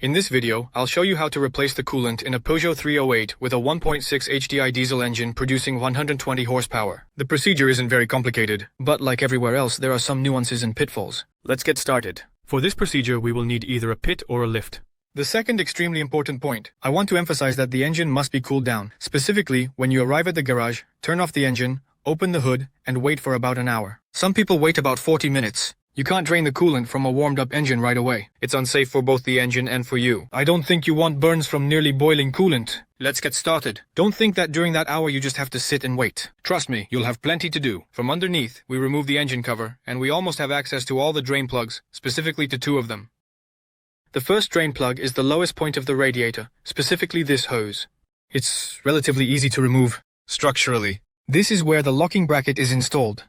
In this video, I'll show you how to replace the coolant in a Peugeot 308 with a 1.6 HDI diesel engine producing 120 horsepower. The procedure isn't very complicated, but like everywhere else, there are some nuances and pitfalls. Let's get started. For this procedure, we will need either a pit or a lift. The second extremely important point, I want to emphasize that the engine must be cooled down. Specifically, when you arrive at the garage, turn off the engine, open the hood, and wait for about an hour. Some people wait about 40 minutes. You can't drain the coolant from a warmed-up engine right away. It's unsafe for both the engine and for you. I don't think you want burns from nearly boiling coolant. Let's get started. Don't think that during that hour you just have to sit and wait. Trust me, you'll have plenty to do. From underneath, we remove the engine cover, and we almost have access to all the drain plugs, specifically to two of them. The first drain plug is the lowest point of the radiator, specifically this hose. It's relatively easy to remove structurally. This is where the locking bracket is installed.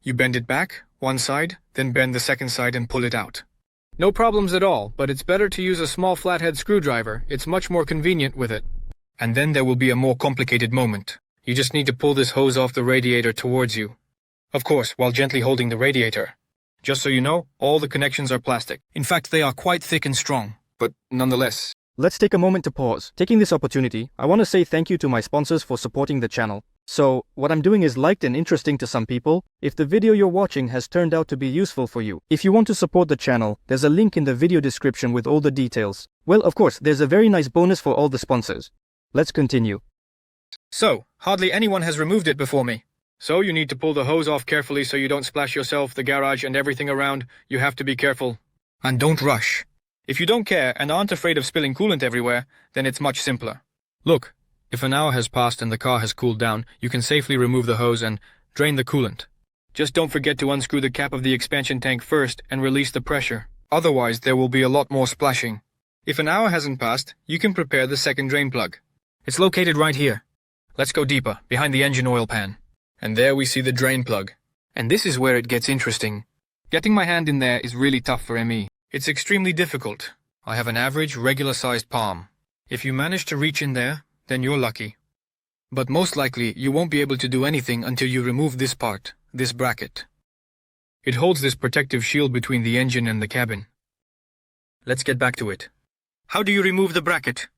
You bend it back, one side, then bend the second side and pull it out. No problems at all, but it's better to use a small flathead screwdriver. It's much more convenient with it. And then there will be a more complicated moment. You just need to pull this hose off the radiator towards you. Of course, while gently holding the radiator. Just so you know, all the connections are plastic. In fact, they are quite thick and strong, but nonetheless. Let's take a moment to pause. Taking this opportunity, I want to say thank you to my sponsors for supporting the channel. So, what I'm doing is liked and interesting to some people. If the video you're watching has turned out to be useful for you, if you want to support the channel, there's a link in the video description with all the details. Well, of course, there's a very nice bonus for all the sponsors. Let's continue. So, hardly anyone has removed it before me. So you need to pull the hose off carefully so you don't splash yourself, the garage, and everything around. You have to be careful. And don't rush. If you don't care and aren't afraid of spilling coolant everywhere, then it's much simpler. Look. If an hour has passed and the car has cooled down, you can safely remove the hose and drain the coolant. Just don't forget to unscrew the cap of the expansion tank first and release the pressure. Otherwise, there will be a lot more splashing. If an hour hasn't passed, you can prepare the second drain plug. It's located right here. Let's go deeper, behind the engine oil pan. And there we see the drain plug. And this is where it gets interesting. Getting my hand in there is really tough for me. It's extremely difficult. I have an average, regular-sized palm. If you manage to reach in there, then you're lucky. But most likely, you won't be able to do anything until you remove this part, this bracket. It holds this protective shield between the engine and the cabin. Let's get back to it. How do you remove the bracket?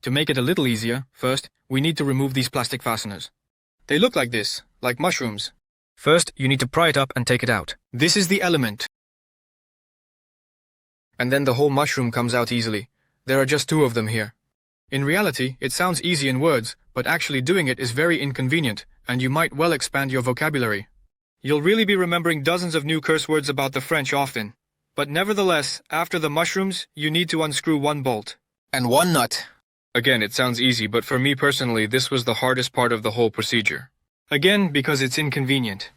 To make it a little easier, first, we need to remove these plastic fasteners. They look like this, like mushrooms. First, you need to pry it up and take it out. This is the element. And then the whole mushroom comes out easily. There are just two of them here. In reality, it sounds easy in words, but actually doing it is very inconvenient, and you might well expand your vocabulary. You'll really be remembering dozens of new curse words about the French often. But nevertheless, after the mushrooms, you need to unscrew one bolt. And one nut. Again, it sounds easy, but for me personally, this was the hardest part of the whole procedure. Again, because it's inconvenient.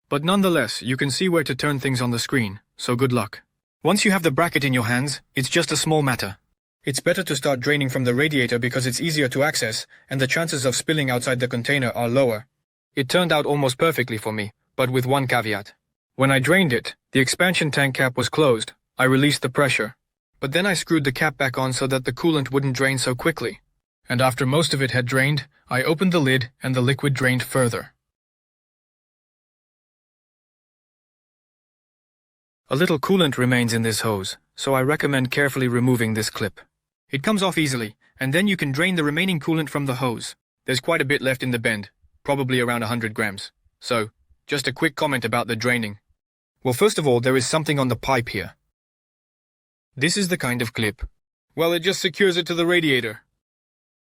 But nonetheless, you can see where to turn things on the screen, so good luck. Once you have the bracket in your hands, it's just a small matter. It's better to start draining from the radiator because it's easier to access, and the chances of spilling outside the container are lower. It turned out almost perfectly for me, but with one caveat. When I drained it, the expansion tank cap was closed. I released the pressure. But then I screwed the cap back on so that the coolant wouldn't drain so quickly. And after most of it had drained, I opened the lid and the liquid drained further. A little coolant remains in this hose, so I recommend carefully removing this clip. It comes off easily, and then you can drain the remaining coolant from the hose. There's quite a bit left in the bend, probably around 100 grams. So, just a quick comment about the draining. Well, first of all, there is something on the pipe here. This is the kind of clip. Well, it just secures it to the radiator.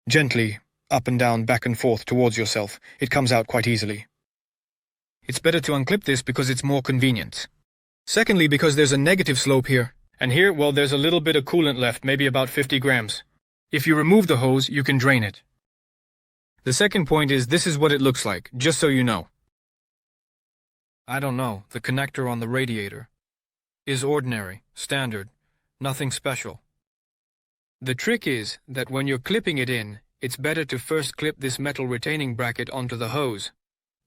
Gently, up and down, back and forth towards yourself, it comes out quite easily. It's better to unclip this because it's more convenient. Secondly, because there's a negative slope here. And here, well, there's a little bit of coolant left, maybe about 50 grams. If you remove the hose, you can drain it. The second point is this is what it looks like, just so you know. I don't know, the connector on the radiator is ordinary, standard, nothing special. The trick is that when you're clipping it in, it's better to first clip this metal retaining bracket onto the hose,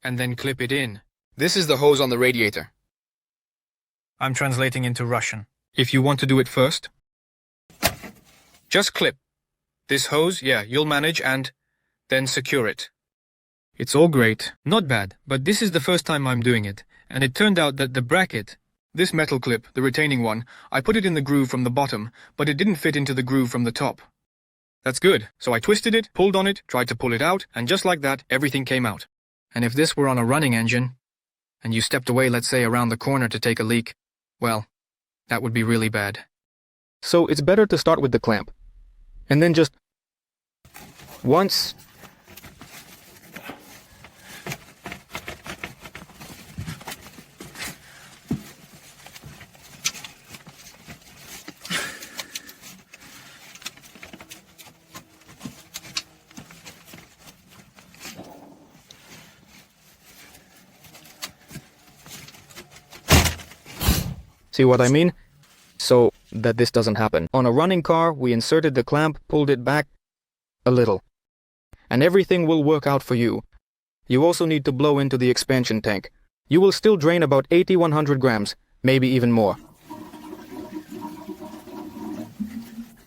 and then clip it in. This is the hose on the radiator. I'm translating into Russian. If you want to do it first, just clip this hose, yeah, you'll manage, and then secure it. It's all great, not bad, but this is the first time I'm doing it, and it turned out that the bracket This metal clip, the retaining one, I put it in the groove from the bottom, but it didn't fit into the groove from the top. That's good, so I twisted it, pulled on it, tried to pull it out, and just like that, everything came out. And if this were on a running engine, and you stepped away, let's say, around the corner to take a leak, well, that would be really bad. So it's better to start with the clamp, and then just once. See what I mean? So that this doesn't happen. On a running car, we inserted the clamp, pulled it back a little, and everything will work out for you. You also need to blow into the expansion tank. You will still drain about 80-100 grams, maybe even more.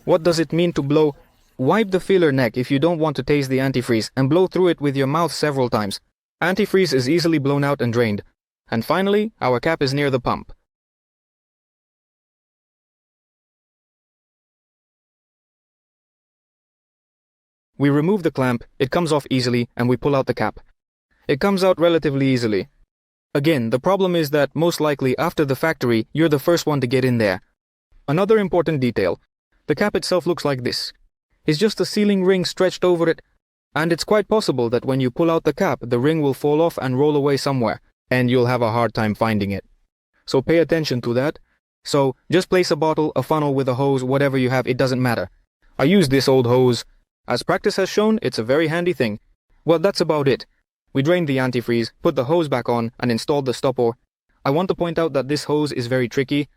What does it mean to blow? Wipe the filler neck if you don't want to taste the antifreeze and blow through it with your mouth several times. Antifreeze is easily blown out and drained. And finally, our cap is near the pump. We remove the clamp, it comes off easily, and we pull out the cap. It comes out relatively easily. Again, the problem is that most likely after the factory, you're the first one to get in there. Another important detail. The cap itself looks like this. It's just a sealing ring stretched over it, and it's quite possible that when you pull out the cap, the ring will fall off and roll away somewhere, and you'll have a hard time finding it. So pay attention to that. So just place a bottle, a funnel with a hose, whatever you have, it doesn't matter. I use this old hose. As practice has shown, it's a very handy thing. Well, that's about it. We drained the antifreeze, put the hose back on, and installed the stopper. I want to point out that this hose is very tricky.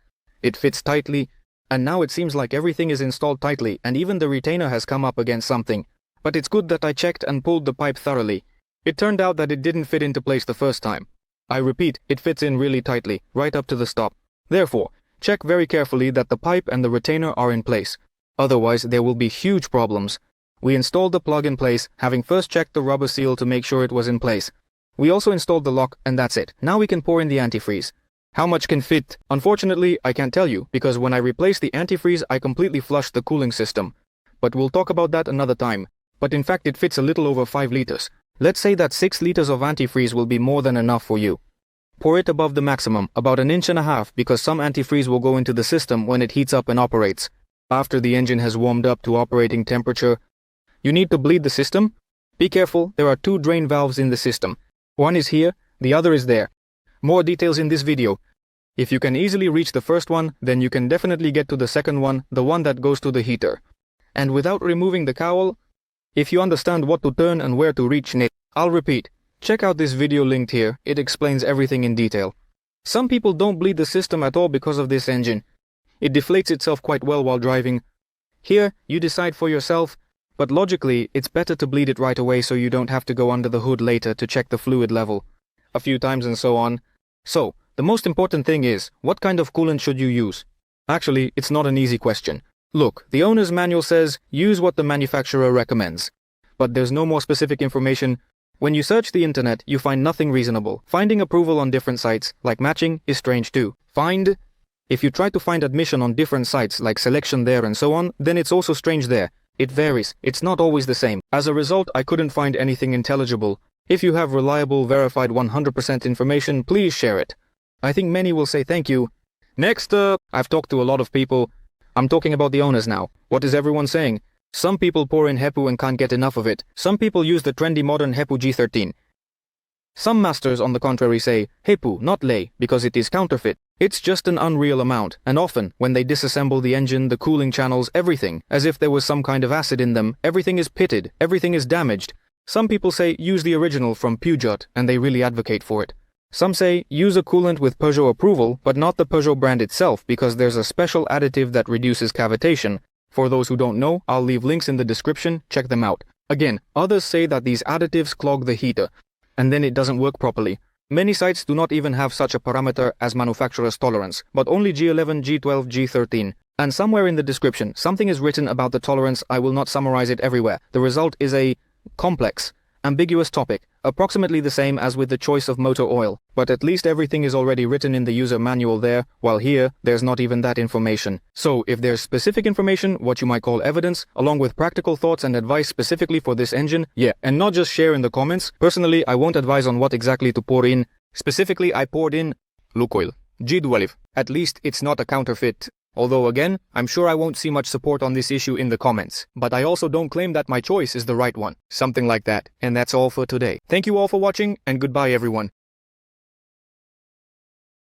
It fits tightly, and now it seems like everything is installed tightly, and even the retainer has come up against something. But it's good that I checked and pulled the pipe thoroughly. It turned out that it didn't fit into place the first time. I repeat, it fits in really tightly, right up to the stop. Therefore, check very carefully that the pipe and the retainer are in place. Otherwise, there will be huge problems. We installed the plug in place, having first checked the rubber seal to make sure it was in place. We also installed the lock, and that's it. Now we can pour in the antifreeze. How much can fit? Unfortunately, I can't tell you, because when I replaced the antifreeze, I completely flushed the cooling system. But we'll talk about that another time. But in fact, it fits a little over 5 liters. Let's say that 6 liters of antifreeze will be more than enough for you. Pour it above the maximum, about 1.5 inches, because some antifreeze will go into the system when it heats up and operates. After the engine has warmed up to operating temperature, you need to bleed the system. Be careful, there are 2 drain valves in the system. One is here, the other is there. More details in this video. If you can easily reach the first one, then you can definitely get to the second one, the one that goes to the heater. And without removing the cowl, if you understand what to turn and where to reach it, I'll repeat. Check out this video linked here, it explains everything in detail. Some people don't bleed the system at all because of this engine. It deflates itself quite well while driving. Here, you decide for yourself. But logically, it's better to bleed it right away so you don't have to go under the hood later to check the fluid level a few times and so on. So, the most important thing is, what kind of coolant should you use? Actually, it's not an easy question. Look, the owner's manual says, use what the manufacturer recommends. But there's no more specific information. When you search the internet, you find nothing reasonable. Finding approval on different sites, like matching, is strange too. If you try to find admission on different sites, like selection there and so on, then it's also strange there. It varies, it's not always the same. As a result, I couldn't find anything intelligible. If you have reliable, verified 100% information, please share it. I think many will say thank you. Next, I've talked to a lot of people. I'm talking about the owners now. What is everyone saying? Some people pour in HEPU and can't get enough of it. Some people use the trendy modern HEPU G13. Some masters, on the contrary, say HEPU, not lei, because it is counterfeit. It's just an unreal amount, and often, when they disassemble the engine, the cooling channels, everything, as if there was some kind of acid in them, everything is pitted, everything is damaged. Some people say use the original from Peugeot, and they really advocate for it. Some say use a coolant with Peugeot approval, but not the Peugeot brand itself, because there's a special additive that reduces cavitation. For those who don't know, I'll leave links in the description, check them out. Again, others say that these additives clog the heater, and then it doesn't work properly. Many sites do not even have such a parameter as manufacturer's tolerance, but only G11, G12, G13. And somewhere in the description, something is written about the tolerance. I will not summarize it everywhere. The result is a complex. ambiguous topic, approximately the same as with the choice of motor oil. But at least everything is already written in the user manual there, while here, there's not even that information. So, if there's specific information, what you might call evidence, along with practical thoughts and advice specifically for this engine, yeah, and not just share in the comments. Personally, I won't advise on what exactly to pour in. Specifically, I poured in Lukoil. G12. At least it's not a counterfeit. Although again, I'm sure I won't see much support on this issue in the comments. But I also don't claim that my choice is the right one. Something like that. And that's all for today. Thank you all for watching, and goodbye everyone.